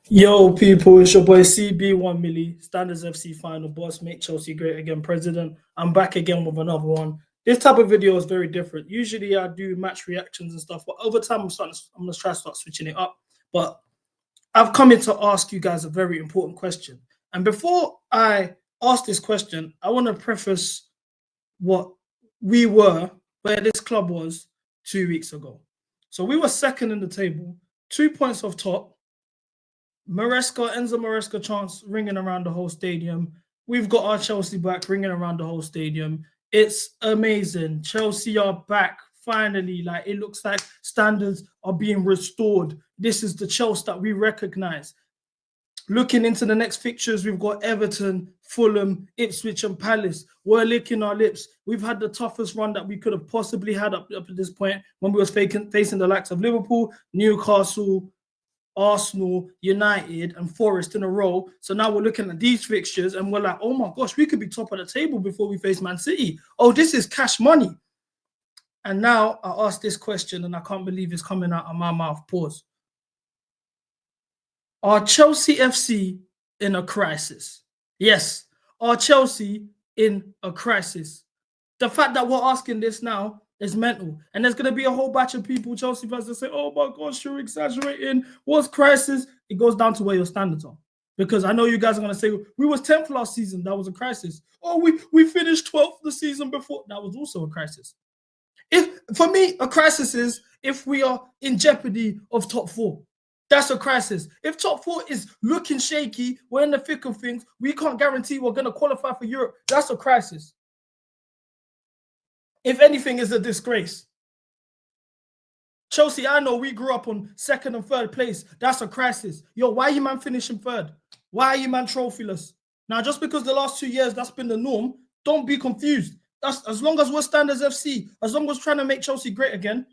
Yo, people, it's your boy CB1 Millie, Standards FC final boss, make Chelsea great again, president. I'm back again with another one. This type of video is very different. Usually, I do match reactions and stuff, but over time, I'm gonna try to start switching it up. But I've come in to ask you guys a very important question. And before I ask this question, I want to preface what where this club was 2 weeks ago. So we were second in the table, 2 points off top. Enzo Maresca chants ringing around the whole stadium. We've got our Chelsea back ringing around the whole stadium. It's amazing. Chelsea are back finally. Like, it looks like standards are being restored. This is the Chelsea that we recognize. Looking into the next fixtures, we've got Everton, Fulham, Ipswich, and Palace. We're licking our lips. We've had the toughest run that we could have possibly had up to this point when we was facing the likes of Liverpool, Newcastle, Arsenal, United, and Forest in a row. So now we're looking at these fixtures and we're like, oh my gosh, we could be top of the table before we face Man City. Oh, this is cash money. And now I ask this question and I can't believe it's coming out of my mouth. Pause. Are Chelsea FC in a crisis? Yes. Are Chelsea in a crisis? The fact that we're asking this now is mental. And there's going to be a whole batch of people, Chelsea fans, that say, oh my gosh, you're exaggerating. What's crisis? It goes down to where your standards are. Because I know you guys are going to say, we was 10th last season. That was a crisis. Oh, we finished 12th the season before. That was also a crisis. For me, a crisis is if we are in jeopardy of top four. That's a crisis. If top four is looking shaky, we're in the thick of things, we can't guarantee we're going to qualify for Europe. That's a crisis. If anything, is a disgrace. Chelsea, I know we grew up on second and third place. That's a crisis. Yo, why are you man finishing third? Why are you man trophyless? Now, just because the last 2 years that's been the norm, don't be confused. That's as long as we're Standards FC, as long as we're trying to make Chelsea great again,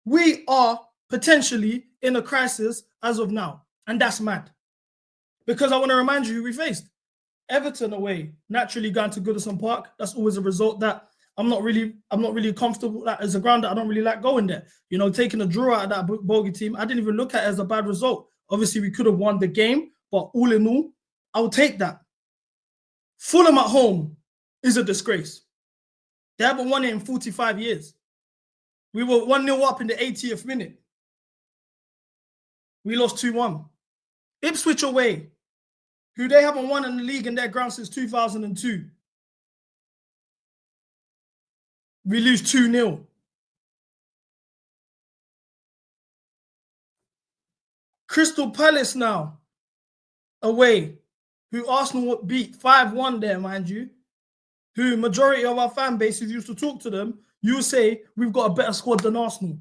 we are potentially in a crisis as of now. And that's mad. Because I want to remind you who we faced. Everton away, naturally going to Goodison Park. That's always a result that I'm not really comfortable at as a ground that I don't really like going there. You know, taking a draw out of that bogey team, I didn't even look at it as a bad result. Obviously, we could have won the game, but all in all, I will take that. Fulham at home is a disgrace. They haven't won it in 45 years. We were 1-0 up in the 80th minute. We lost 2-1. Ipswich away, who they haven't won in the league in their ground since 2002. We lose 2-0. Crystal Palace now, away, who Arsenal beat 5-1 there, mind you, who majority of our fan base, if you used to talk to them, you would say, we've got a better squad than Arsenal.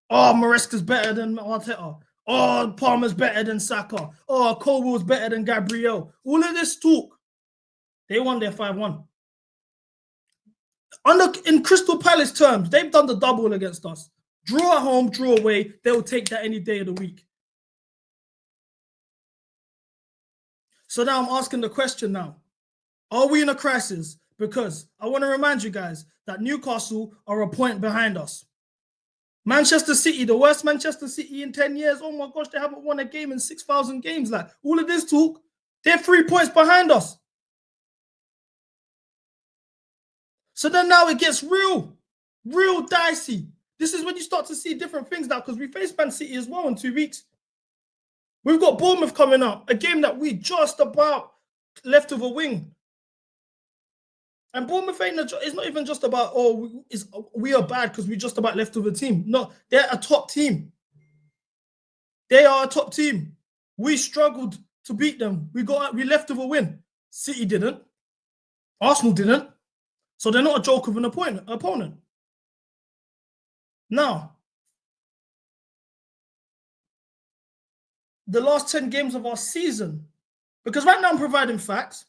Oh, Maresca's better than Arteta. Oh, Palmer's better than Saka. Oh, Colwell's better than Gabriel. All of this talk, they won their 5-1. In Crystal Palace terms, they've done the double against us. Draw at home, draw away. They'll take that any day of the week. So now I'm asking the question now. Are we in a crisis? Because I want to remind you guys that Newcastle are a point behind us. Manchester City, the worst Manchester City in 10 years. Oh my gosh, they haven't won a game in 6,000 games. Like, all of this talk, they're 3 points behind us. So then now it gets real dicey. This is when you start to see different things now, because we face Man City as well in 2 weeks. We've got Bournemouth coming up, a game that we just about left with a wing. And Bournemouth it's not even just about, we are bad because we just about left with a team. No, they're a top team. They are a top team. We struggled to beat them. We left with a win. City didn't. Arsenal didn't. So they're not a joke of an opponent. Now, the last 10 games of our season, because right now I'm providing facts,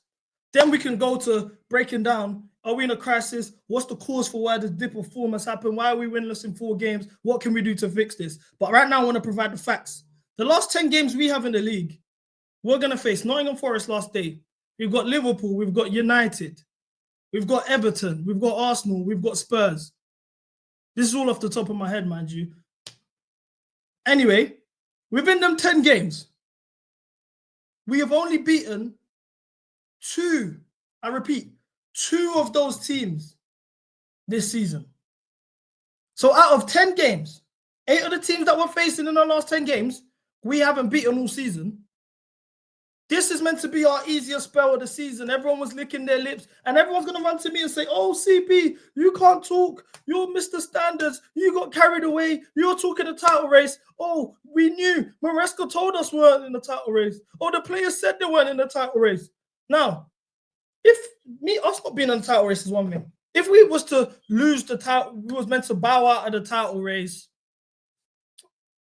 then we can go to breaking down, are we in a crisis? What's the cause for why this dip of form has happened? Why are we winless in 4 games? What can we do to fix this? But right now I want to provide the facts. The last 10 games we have in the league, we're going to face Nottingham Forest last day. We've got Liverpool, we've got United, we've got Everton, we've got Arsenal, we've got Spurs. This is all off the top of my head, mind you. Anyway, within them 10 games, We have only beaten 2, I repeat, 2 of those teams this season. So out of 10 games, 8 of the teams that we're facing in our last 10 games, we haven't beaten all season. This is meant to be our easiest spell of the season. Everyone was licking their lips, and everyone's going to run to me and say, oh, CP, you can't talk. You're Mr. Standards. You got carried away. You're talking the title race. Oh, we knew. Maresca told us we weren't in the title race. Oh, the players said they weren't in the title race. Now, if us not being in the title race is one thing. If we was to lose the title, we was meant to bow out of the title race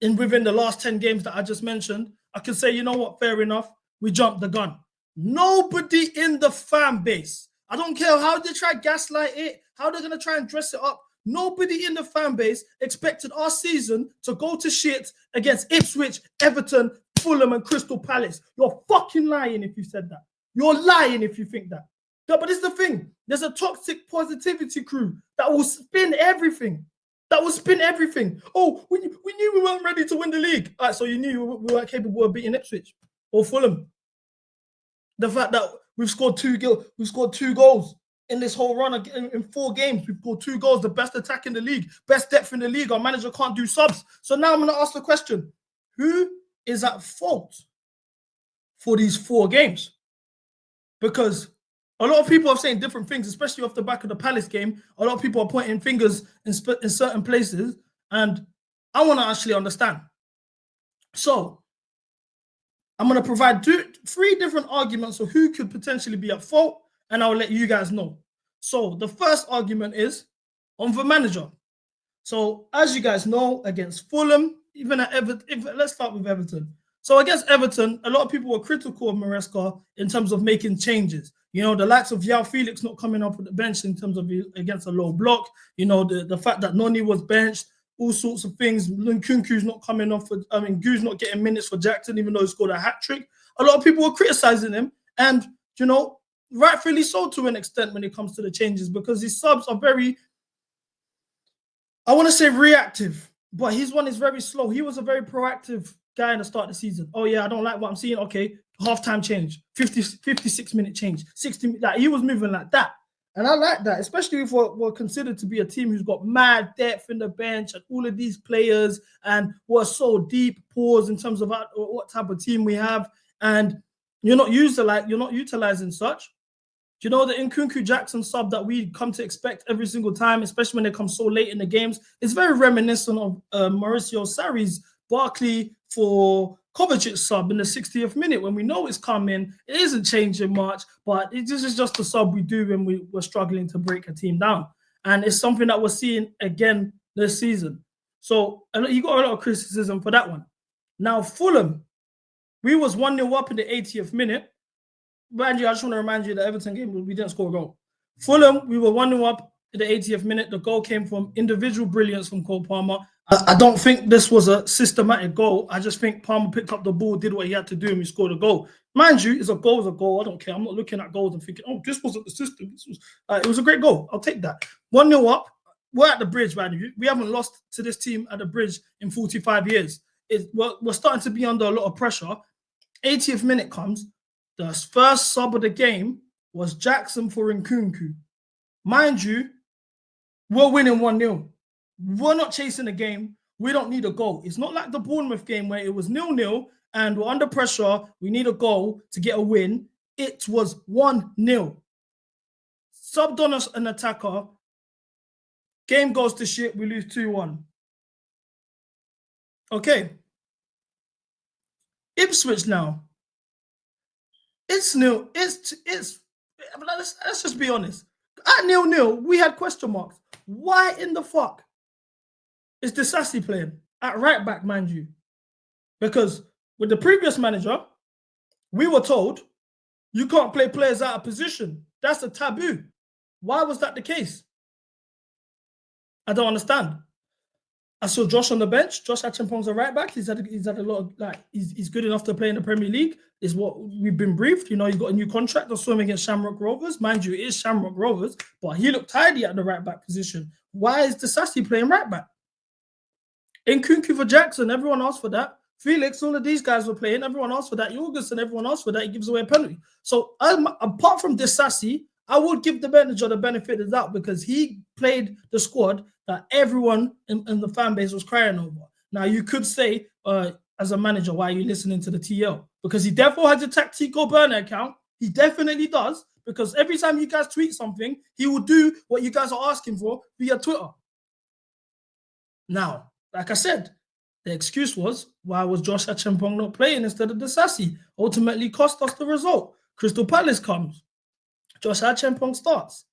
within the last 10 games that I just mentioned, I can say, you know what, fair enough. We jumped the gun. Nobody in the fan base, I don't care how they try gaslight it, how they're going to try and dress it up. Nobody in the fan base expected our season to go to shit against Ipswich, Everton, Fulham, and Crystal Palace. You're fucking lying if you said that. You're lying if you think that. No, but it's the thing. There's a toxic positivity crew that will spin everything. Oh, we knew we weren't ready to win the league. All right, so you knew we weren't capable of beating Ipswich or Fulham. The fact that we've scored 2 goals in this whole run in 4 games. We've scored 2 goals, the best attack in the league, best depth in the league. Our manager can't do subs. So now I'm going to ask the question, who is at fault for these 4 games? Because a lot of people are saying different things, especially off the back of the Palace game. A lot of people are pointing fingers in certain places, and I want to actually understand. So I'm going to provide 3 different arguments of who could potentially be at fault, and I'll let you guys know. So the first argument is on the manager. So as you guys know, against Fulham, even at Everton, let's start with Everton. So against Everton, a lot of people were critical of Maresca in terms of making changes. You know, the likes of João Felix not coming up at the bench in terms of against a low block. You know, the fact that Noni was benched, all sorts of things. Nkunku's not coming off. Goo's not getting minutes for Jackson, even though he scored a hat-trick. A lot of people were criticizing him. And, you know, rightfully so to an extent when it comes to the changes, because his subs are very, I want to say reactive, but his one is very slow. He was a very proactive guy in the start of the season. Oh yeah, I don't like what I'm seeing. Okay, half-time change, 56-minute change, 60. Like he was moving like that, and I like that, especially if we're considered to be a team who's got mad depth in the bench and all of these players, and we're so deep pause in terms of what type of team we have, and you're not utilizing such. Do you know the Nkunku Jackson sub that we come to expect every single time, especially when they come so late in the games? It's very reminiscent of Mauricio Sarri's Barkley for Kovacic sub in the 60th minute when we know it's coming. It isn't changing much, but this is just the sub we do when we're struggling to break a team down. And it's something that we're seeing again this season. So he got a lot of criticism for that one. Now, Fulham, we was 1-0 up in the 80th minute. Mind you, I just want to remind you the Everton game, we didn't score a goal. Fulham, we were 1-0 up in the 80th minute. The goal came from individual brilliance from Cole Palmer. I don't think this was a systematic goal. I just think Palmer picked up the ball, did what he had to do, and we scored a goal. Mind you, it's a goal, I don't care. I'm not looking at goals and thinking, oh, this wasn't the system. It was a great goal. I'll take that. 1-0 up. We're at the bridge, man. We haven't lost to this team at the bridge in 45 years. We're starting to be under a lot of pressure. 80th minute comes. The first sub of the game was Jackson for Nkunku. Mind you, we're winning 1-0. We're not chasing the game. We don't need a goal. It's not like the Bournemouth game where it was 0-0 and we're under pressure. We need a goal to get a win. It was 1-0. Subbed on us an attacker. Game goes to shit. We lose 2-1. Okay. Ipswich now. It's nil. Let's just be honest. At 0-0, we had question marks. Why in the fuck is Disasi playing at right back, mind you? Because with the previous manager, we were told you can't play players out of position. That's a taboo. Why was that the case? I don't understand. I saw Josh on the bench. Josh Achampong's a right back. He's had a lot of he's good enough to play in the Premier League, is what we've been briefed. You know, he's got a new contract. I saw him against Shamrock Rovers. Mind you, it is Shamrock Rovers, but he looked tidy at the right back position. Why is Disasi playing right back? Nkunku for Jackson, everyone asked for that. Felix, all of these guys were playing. Everyone else for that. Jorgensen, everyone else for that. He gives away a penalty. So apart from Disasi, I would give the manager the benefit of the doubt because he played the squad that everyone in the fan base was crying over. Now, you could say, as a manager, why are you listening to the TL? Because he definitely has a tactical burner account. He definitely does. Because every time you guys tweet something, he will do what you guys are asking for via Twitter. Now, like I said, the excuse was, why was Josh Achampong not playing instead of Disasi? Ultimately cost us the result. Crystal Palace comes. Josh Achampong starts.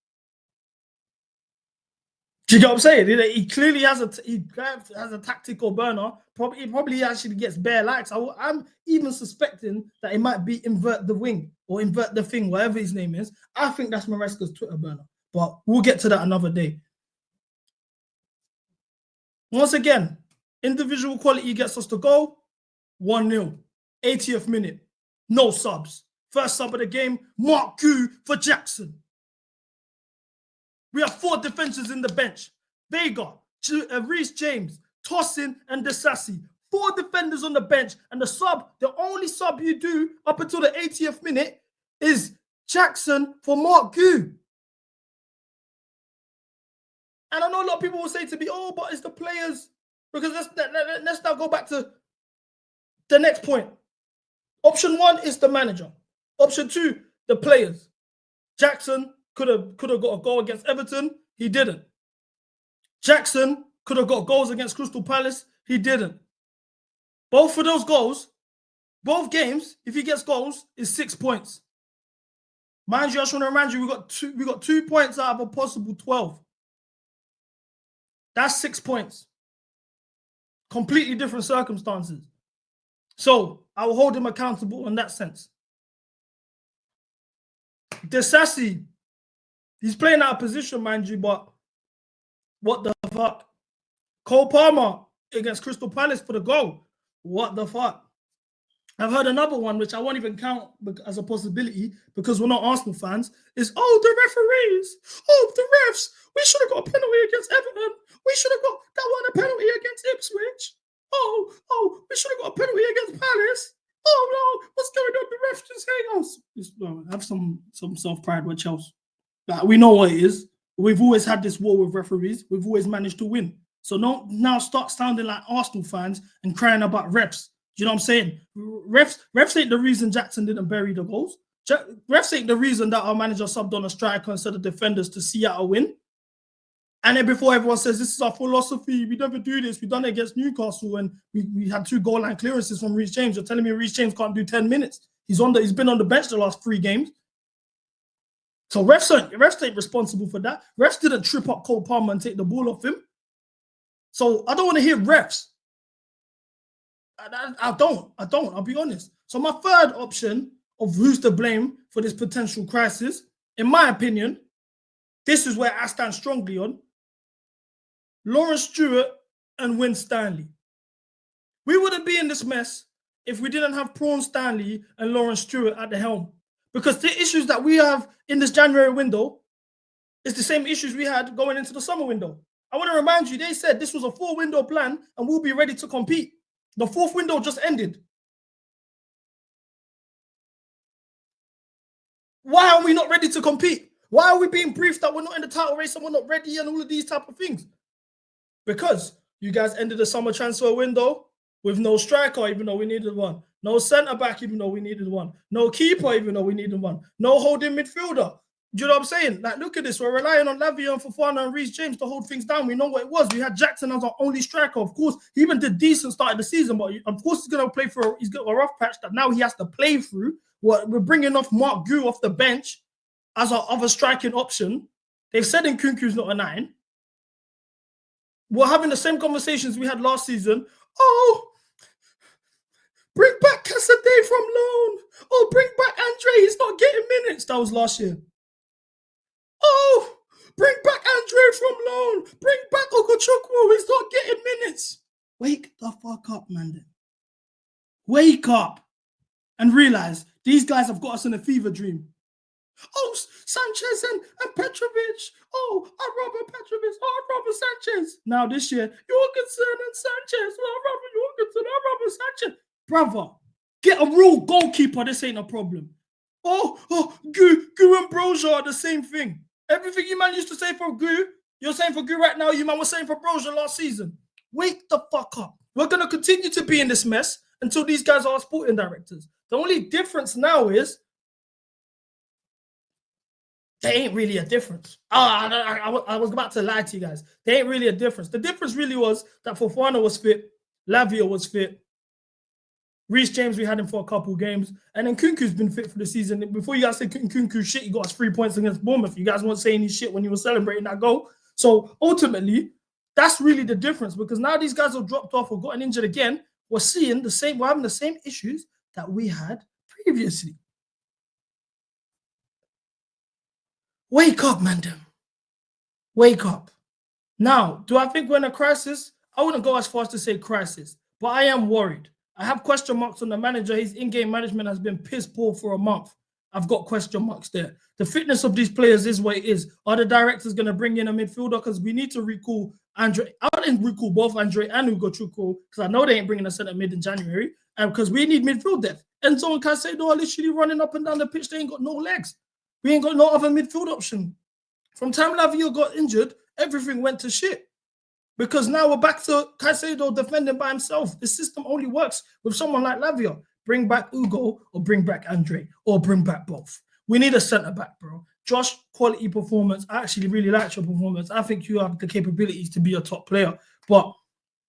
Do you know what I'm saying? He clearly has a tactical burner. He probably actually gets bare likes. I'm even suspecting that it might be invert the wing or invert the thing, whatever his name is. I think that's Maresca's Twitter burner. But we'll get to that another day. Once again, individual quality gets us the goal. 1-0. 80th minute. No subs. First sub of the game, Mark Gu for Jackson. We have 4 defenders in the bench. Vega, Reece James, Tosin, and Disasi. 4 defenders on the bench. And the only sub you do up until the 80th minute is Jackson for Mark Gu. And I know a lot of people will say to me, oh, but it's the players. Because let's now go back to the next point. Option 1 is the manager. Option 2, the players. Jackson could have got a goal against Everton. He didn't. Jackson could have got goals against Crystal Palace. He didn't. Both of those goals, both games, if he gets goals, is 6 points. Mind you, I just want to remind you, we got 2 points out of a possible 12. That's 6 points. Completely different circumstances. So I will hold him accountable in that sense. Disasi, he's playing out of position, mind you, but what the fuck? Cole Palmer against Crystal Palace for the goal. What the fuck? I've heard another one, which I won't even count as a possibility because we're not Arsenal fans, is, oh, the referees. Oh, the refs. We should have got a penalty against Everton. We should have got that one a penalty against Ipswich. Oh, we should have got a penalty against Palace. Oh, no, what's going on? The refs just hate us. Have some self-pride with Chelsea. Like, we know what it is. We've always had this war with referees. We've always managed to win. So don't now start sounding like Arsenal fans and crying about refs. Do you know what I'm saying? Refs ain't the reason Jackson didn't bury the goals. Refs ain't the reason that our manager subbed on a striker instead of defenders to see out a win. And then before everyone says, this is our philosophy, we never do this. We've done it against Newcastle and we had 2 goal line clearances from Reece James. You're telling me Reece James can't do 10 minutes. He's been on the bench the last 3 games. So refs ain't responsible for that. Refs didn't trip up Cole Palmer and take the ball off him. So I don't want to hear refs. I don't. I'll be honest. So my third option of who's to blame for this potential crisis, in my opinion, this is where I stand strongly on. Lawrence Stewart and Wyn Stanley. We wouldn't be in this mess if we didn't have Prawn Stanley and Lawrence Stewart at the helm. Because the issues that we have in this January window is the same issues we had going into the summer window. I want to remind you, they said this was a 4-window plan and we'll be ready to compete. The 4th window just ended. Why are we not ready to compete? Why are we being briefed that we're not in the title race and we're not ready and all of these type of things? Because you guys ended the summer transfer window with no striker, even though we needed one. No centre-back, even though we needed one. No keeper, even though we needed one. No holding midfielder. Do you know what I'm saying? Like, look at this. We're relying on Lavia and Fofana and Reece James to hold things down. We know what it was. We had Jackson as our only striker. Of course, he even did decent start of the season, but of course he's going to play he's got a rough patch that now he has to play through. We're bringing off Mark Gu off the bench as our other striking option. They've said Nkunku's not a 9. We're having the same conversations we had last season. Oh, bring back Casadei from loan. Oh, bring back Andre. He's not getting minutes. That was last year. Oh, bring back Andre from loan. Bring back Ogochukwu. He's not getting minutes. Wake the fuck up, man. Wake up and realize these guys have got us in a fever dream. Oh, Sanchez and Petrovic. Oh, I'd rather Petrovic. Oh, I'd rather Sanchez. Now this year, Jorgensen and Sanchez. Well, I'd rather Jorgensen. I'd rather Sanchez. Brother, get a real goalkeeper. This ain't a problem. Gu and Broja are the same thing. Everything you man used to say for Gu, you're saying for Gu right now, you man was saying for Broja last season. Wake the fuck up. We're going to continue to be in this mess until these guys are sporting directors. The only difference now is there ain't really a difference. I was about to lie to you guys. There ain't really a difference. The difference really was that Fofana was fit, Lavia was fit, Reece James, we had him for a couple games, and then Kunku's been fit for the season. Before you guys say Kunku shit, he got us 3 points against Bournemouth. You guys weren't saying any shit when you were celebrating that goal. So ultimately, that's really the difference, because now these guys have dropped off or gotten injured again. We're having the same issues that we had previously. Wake up, man. Wake up. Now, do I think we're in a crisis? I wouldn't go as far as to say crisis, but I am worried. I have question marks on the manager. His in-game management has been piss poor for a month. I've got question marks there. The fitness of these players is what it is. Are the directors going to bring in a midfielder? Because we need to recall Andre. I didn't recall both Andre and Hugo Chukwu, because I know they ain't bringing a centre mid in January, and because we need midfield depth. Enzo and Caicedo are literally running up and down the pitch. They ain't got no legs. We ain't got no other midfield option. From time Lavia got injured, everything went to shit. Because now we're back to Caicedo defending by himself. The system only works with someone like Lavia. Bring back Hugo or bring back Andre or bring back both. We need a centre-back, bro. Josh, quality performance. I actually really like your performance. I think you have the capabilities to be a top player. But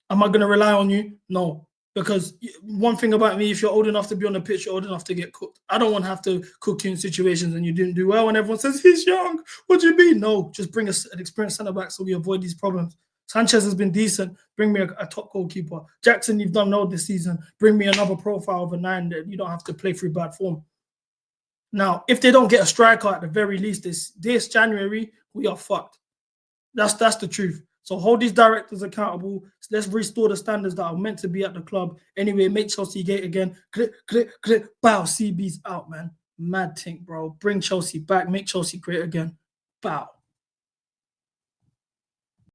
am I going to rely on you? No. Because one thing about me, if you're old enough to be on the pitch, you're old enough to get cooked. I don't want to have to cook you in situations and you didn't do well and everyone says, he's young. What do you mean? No, just bring an experienced centre-back so we avoid these problems. Sanchez has been decent. Bring me a top goalkeeper. Jackson, you've done well this season. Bring me another profile of a 9 that you don't have to play through bad form. Now, if they don't get a striker at the very least this January, we are fucked. That's the truth. So hold these directors accountable. Let's restore the standards that are meant to be at the club. Anyway, make Chelsea great again. Click, click, click. Bow. CB's out, man. Mad thing, bro. Bring Chelsea back. Make Chelsea great again. Bow.